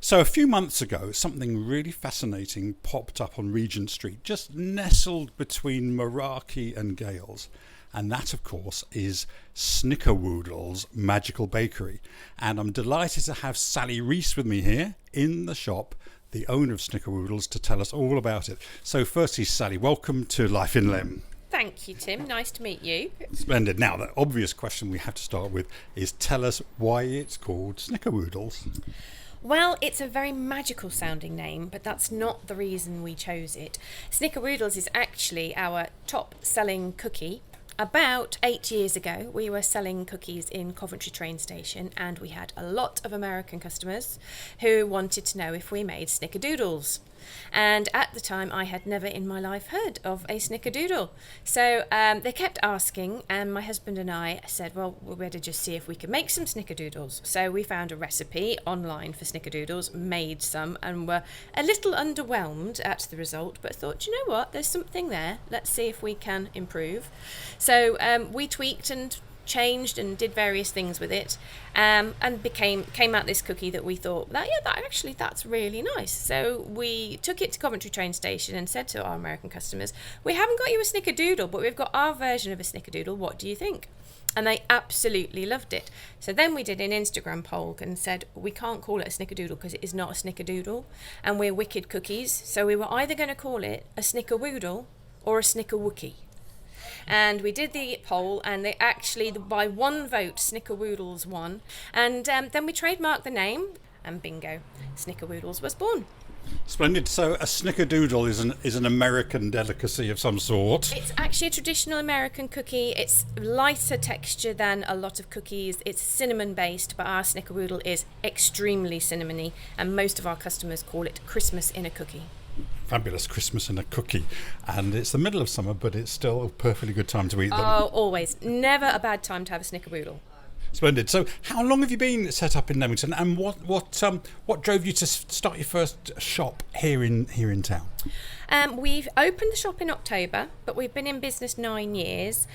So a few months ago, something really fascinating popped up on Regent Street, just nestled between Meraki and Gales. And that, of course, is Snickerwoodles Magical Bakery. And I'm delighted to have Sally Reese with me here in the shop, the owner of Snickerwoodles, to tell us all about it. So firstly, Sally, welcome to Life in Lem. Thank you, Tim. Nice to meet you. Splendid. Now, the obvious question we have to start with is tell us why it's called Snickerwoodles. Well, it's a very magical sounding name, but that's not the reason we chose it. Snickerwoodles is actually our top selling cookie. About 8 years ago, we were selling cookies in Coventry train station, and we had a lot of American customers who wanted to know if we made snickerdoodles. And at the time, I had never in my life heard of a snickerdoodle. So they kept asking, and my husband and I said, well, we better just see if we could make some snickerdoodles. So we found a recipe online for snickerdoodles, made some, and were a little underwhelmed at the result, but thought, you know what, there's something there. Let's see if we can improve. So we tweaked and changed and did various things with it, and came out this cookie that we thought that's really nice. So we took it to Coventry train station and said to our American customers, we haven't got you a snickerdoodle, but we've got our version of a snickerdoodle. What do you think? And they absolutely loved it. So then we did an Instagram poll and said, we can't call it a snickerdoodle because it is not a snickerdoodle, and we're wicked cookies. So we were either going to call it a snickerwoodle or a snickerwookie. And we did the poll, and they actually, by one vote, Snickerwoodles won. And then we trademarked the name, and bingo, Snickerwoodles was born. Splendid. So a snickerdoodle is an American delicacy of some sort. It's actually a traditional American cookie. It's lighter texture than a lot of cookies. It's cinnamon based, but our snickerwoodle is extremely cinnamony, and most of our customers call it Christmas in a cookie. Fabulous, Christmas in a cookie. And it's the middle of summer, but it's still a perfectly good time to eat them. Oh, always. Never a bad time to have a snickerwoodle. Splendid. So how long have you been set up in Leamington, and what drove you to start your first shop here in town? We've opened the shop in October, but we've been in business 9 years.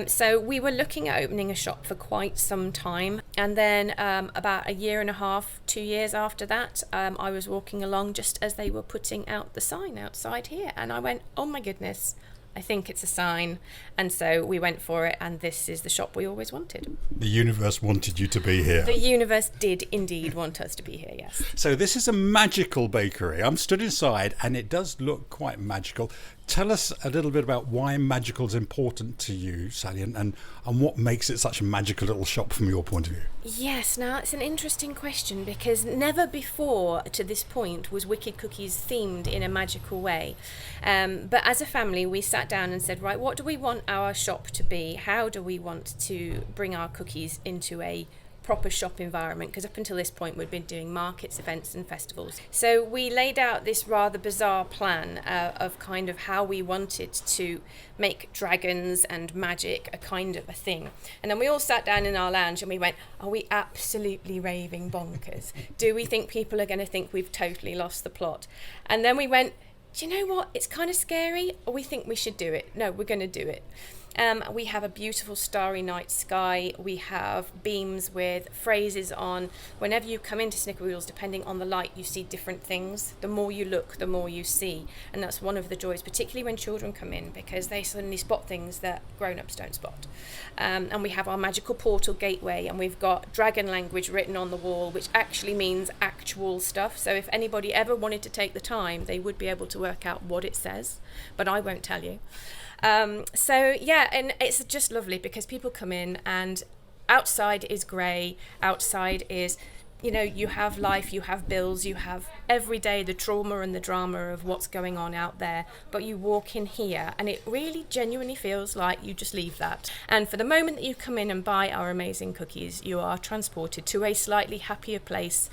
So we were looking at opening a shop for quite some time. And then about a year and a half, 2 years after that, I was walking along just as they were putting out the sign outside here. And I went, oh my goodness, I think it's a sign. And so we went for it, and this is the shop we always wanted. The universe wanted you to be here. The universe did indeed want us to be here, yes. So this is a magical bakery. I'm stood inside, and it does look quite magical. Tell us a little bit about why magical is important to you, Sally, and what makes it such a magical little shop from your point of view. Yes, now it's an interesting question, because never before to this point was Wicked Cookies themed in a magical way. But as a family, we sat down and said, right, what do we want our shop to be? How do we want to bring our cookies into a proper shop environment? Because up until this point we'd been doing markets, events and festivals. So we laid out this rather bizarre plan of kind of how we wanted to make dragons and magic a kind of a thing. And then we all sat down in our lounge and we went, are we absolutely raving bonkers? Do we think people are going to think we've totally lost the plot? And then we went, do you know what, it's kind of scary, or we think we should do it. No, we're going to do it. We have a beautiful starry night sky. We have beams with phrases on. Whenever you come into Snickerwoodles, depending on the light, you see different things. The more you look, the more you see. And that's one of the joys, particularly when children come in, because they suddenly spot things that grown-ups don't spot. And we have our magical portal gateway, and we've got dragon language written on the wall, which actually means actual stuff. So if anybody ever wanted to take the time, they would be able to work out what it says, but I won't tell you. So yeah, and it's just lovely because people come in and outside is grey, outside is, you know, you have life, you have bills, you have every day the trauma and the drama of what's going on out there, but you walk in here and it really genuinely feels like you just leave that. And for the moment that you come in and buy our amazing cookies, you are transported to a slightly happier place.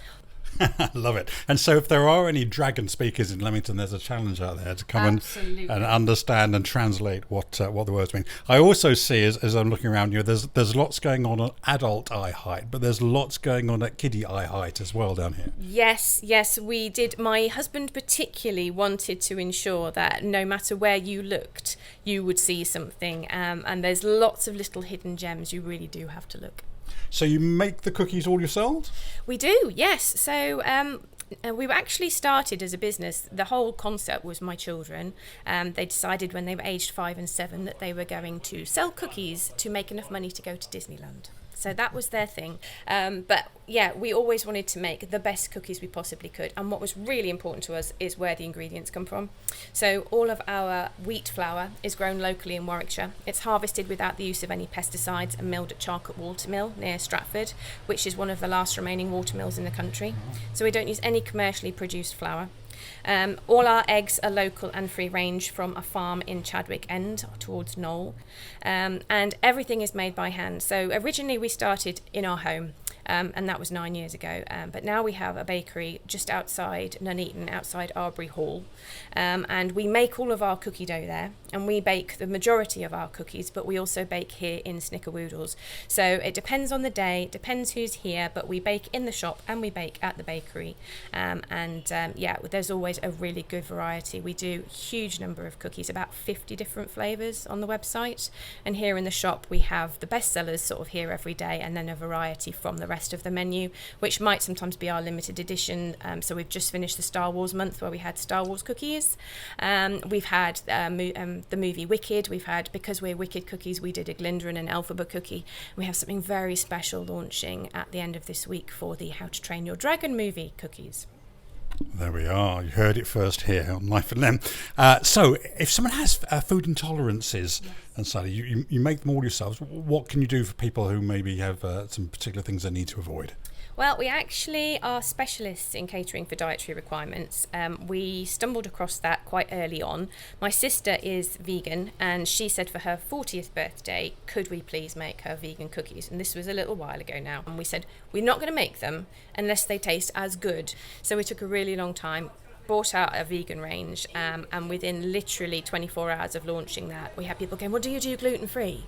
Love it. And so if there are any dragon speakers in Leamington, there's a challenge out there to come and understand and translate what the words mean. I also see, as I'm looking around you, there's lots going on at adult eye height, but there's lots going on at kiddie eye height as well down here. Yes, we did. My husband particularly wanted to ensure that no matter where you looked, you would see something. And there's lots of little hidden gems. You really do have to look. So you make the cookies all yourselves? We do, yes. So We were actually started as a business. The whole concept was my children. They decided when they were aged 5 and 7 that they were going to sell cookies to make enough money to go to Disneyland. So that was their thing. But yeah, we always wanted to make the best cookies we possibly could. And what was really important to us is where the ingredients come from. So all of our wheat flour is grown locally in Warwickshire. It's harvested without the use of any pesticides and milled at Charcote Watermill near Stratford, which is one of the last remaining watermills in the country. So we don't use any commercially produced flour. All our eggs are local and free range from a farm in Chadwick End towards Knoll, and everything is made by hand. So originally we started in our home, and that was 9 years ago, but now we have a bakery just outside Nuneaton, outside Arbury Hall, and we make all of our cookie dough there, and we bake the majority of our cookies, but we also bake here in Snickerwoodles. So it depends on the day, it depends who's here, but we bake in the shop and we bake at the bakery, yeah, there's always a really good variety. We do a huge number of cookies, about 50 different flavours on the website, and here in the shop we have the best sellers sort of here every day, and then a variety from the rest of the menu, which might sometimes be our limited edition. So we've just finished the Star Wars month where we had Star Wars cookies. We've had the movie Wicked. We've had, because we're Wicked Cookies, we did a Glinda and an Elphaba cookie. We have something very special launching at the end of this week for the How to Train Your Dragon movie cookies. There we are. You heard it first here on Life and Limb. So if someone has food intolerances, yes, and Sally, you make them all yourselves, what can you do for people who maybe have some particular things they need to avoid? Well, we actually are specialists in catering for dietary requirements. We stumbled across that quite early on. My sister is vegan, and she said for her 40th birthday, could we please make her vegan cookies? And this was a little while ago now. And we said, we're not going to make them unless they taste as good. So it took a really long time, brought out a vegan range, and within literally 24 hours of launching that, we had people going, well, do you do gluten-free?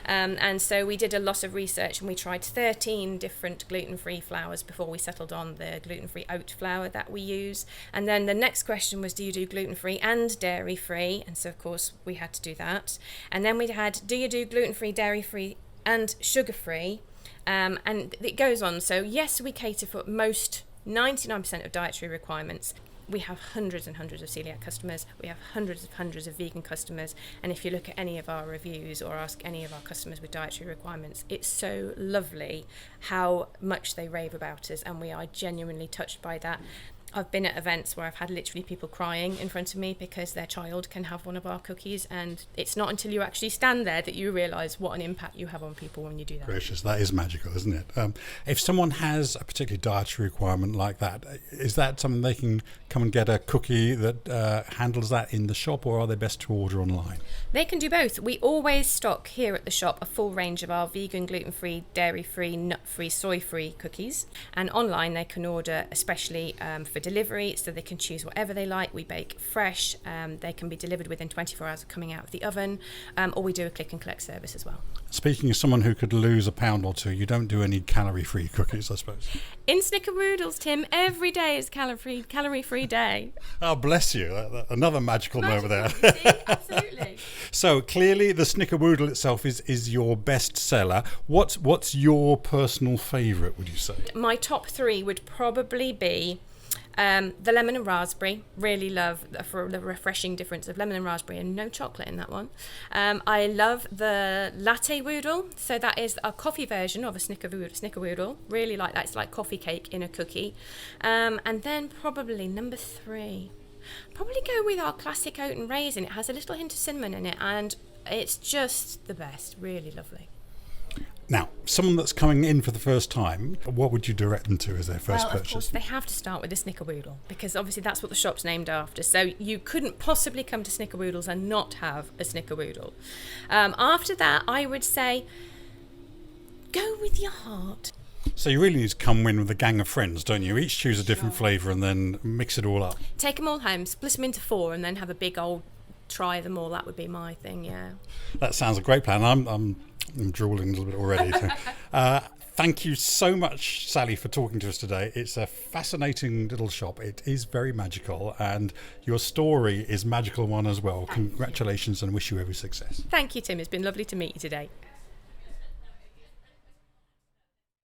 And so we did a lot of research, and we tried 13 different gluten-free flours before we settled on the gluten-free oat flour that we use. And then the next question was, do you do gluten-free and dairy-free? And so, of course, we had to do that. And then we had, do you do gluten-free, dairy-free and sugar-free? And it goes on. So, yes, we cater for most 99% of dietary requirements. We have hundreds and hundreds of celiac customers. We have hundreds of vegan customers. And if you look at any of our reviews or ask any of our customers with dietary requirements, it's so lovely how much they rave about us, and we are genuinely touched by that. I've been at events where I've had literally people crying in front of me because their child can have one of our cookies, and it's not until you actually stand there that you realise what an impact you have on people when you do that. Gracious, that is magical, isn't it? If someone has a particular dietary requirement like that, is that something they can come and get a cookie that handles that in the shop, or are they best to order online? They can do both. We always stock here at the shop a full range of our vegan, gluten-free, dairy-free, nut-free, soy-free cookies, and online they can order especially for delivery, so they can choose whatever they like. We bake fresh, they can be delivered within 24 hours of coming out of the oven, or we do a click and collect service as well. Speaking of someone who could lose a pound or two, you don't do any calorie-free cookies, I suppose? In Snickerwoodles, Tim, every day is calorie-free day. Oh, bless you. Another magical moment there. You see? Absolutely. So clearly the Snickerwoodle itself is your best seller. What's your personal favourite, would you say? My top 3 would probably be the lemon and raspberry. Really love for the refreshing difference of lemon and raspberry, and no chocolate in that one. I love the latte woodle. So that is a coffee version of a Snickerwoodle. Really like that. It's like coffee cake in a cookie. And then probably number 3. Probably go with our classic oat and raisin. It has a little hint of cinnamon in it, and it's just the best. Really lovely. Now, someone that's coming in for the first time, what would you direct them to as their first purchase? Of course, they have to start with a Snickerwoodle, because obviously that's what the shop's named after. So you couldn't possibly come to Snickerwoodles and not have a Snickerwoodle. After that, I would say, go with your heart. So you really need to come in with a gang of friends, don't you? Each choose a different flavour and then mix it all up. Take them all home, split them into 4, and then have a big old try them all. That would be my thing, yeah. That sounds a great plan. I'm drooling a little bit already. So, thank you so much, Sally, for talking to us today. It's a fascinating little shop. It is very magical, and your story is a magical one as well. Congratulations, and wish you every success. Thank you, Tim. It's been lovely to meet you today.